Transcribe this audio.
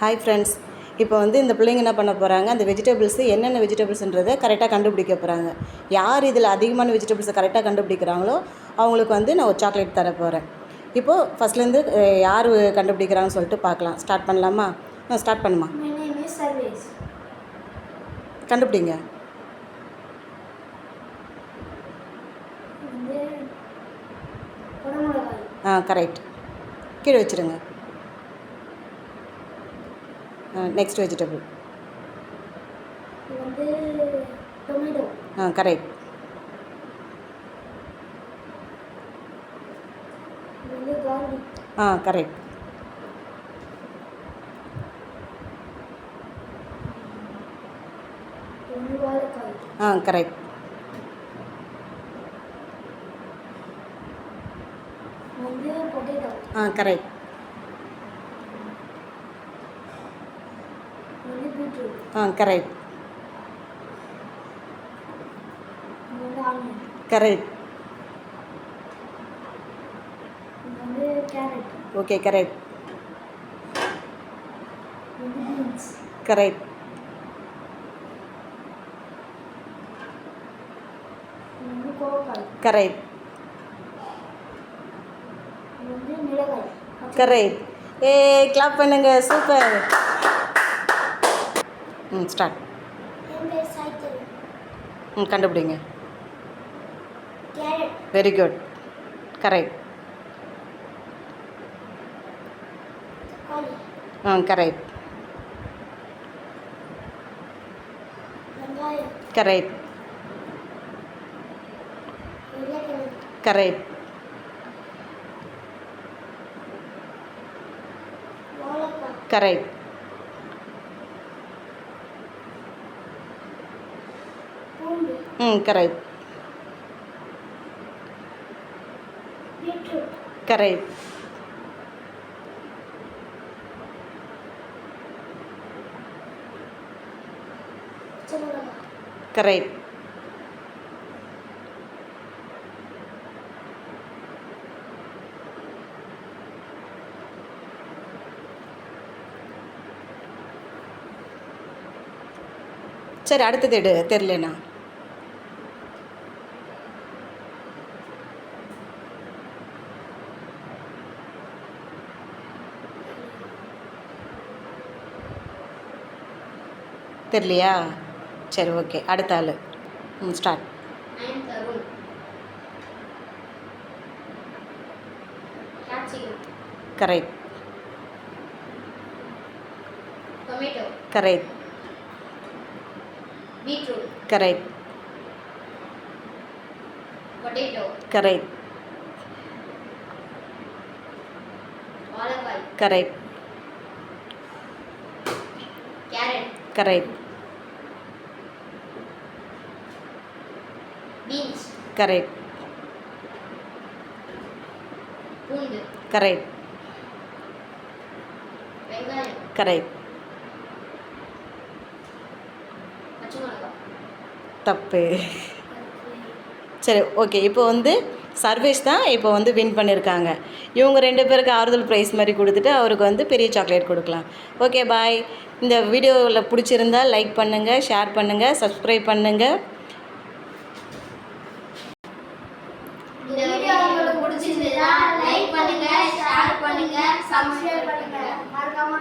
Hi friends, இப்போ வந்து இந்த பிள்ளைங்க என்ன பண்ண போகிறாங்க, அந்த வெஜிடபிள்ஸு என்னென்ன வெஜிடபிள்ஸ்ன்றதை கரெக்டாக கண்டுபிடிக்க போகிறாங்க. யார் இதில் அதிகமான வெஜிடபிள்ஸை கரெக்டாக கண்டுபிடிக்கிறாங்களோ அவங்களுக்கு வந்து நான் ஒரு சாக்லேட் தர போகிறேன். இப்போது ஃபஸ்ட்லேருந்து யார் கண்டுபிடிக்கிறாங்கன்னு சொல்லிட்டு பார்க்கலாம். ஸ்டார்ட் பண்ணலாமா? ஸ்டார்ட் பண்ணுமா. கண்டுபிடிங்க. கரெக்ட். கீழே வச்சுருங்க. Next vegetable. Correct. Correct. Correct. Correct. Correct. Correct. Okay, correct. Correct. Correct. Correct. Clap பண்ணுங்க. சூப்பர். ஸ்டார்ட். கண்டுபிடிங்க. Very good. Correct. Correct. Correct. Correct. Correct. Correct. Correct. Correct. சரி, அடுத்தது எடு. தெரிலண்ணா. தெரியலையா? சரி, ஓகே. அடுத்த ஆள். Start. Correct. Correct. Correct. Correct. Correct. Correct. Correct. Correct. Correct. தப்பு. சரி, ஓகே. இப்போ வந்து சர்வேஷ் தான் இப்போ வந்து வின் பண்ணியிருக்காங்க. இவங்க 2 பேருக்கு ஆறுதல் ப்ரைஸ் மாதிரி கொடுத்துட்டு அவருக்கு வந்து பெரிய சாக்லேட் கொடுக்கலாம். ஓகே, பாய். இந்த வீடியோவில் பிடிச்சிருந்தால் லைக் பண்ணுங்கள், ஷேர் பண்ணுங்கள், சப்ஸ்கிரைப் பண்ணுங்கள். லைக் பண்ணுங்க, ஷேர் பண்ணுங்க, சப்ஸ்கிரைப் பண்ணுங்க. மறக்காம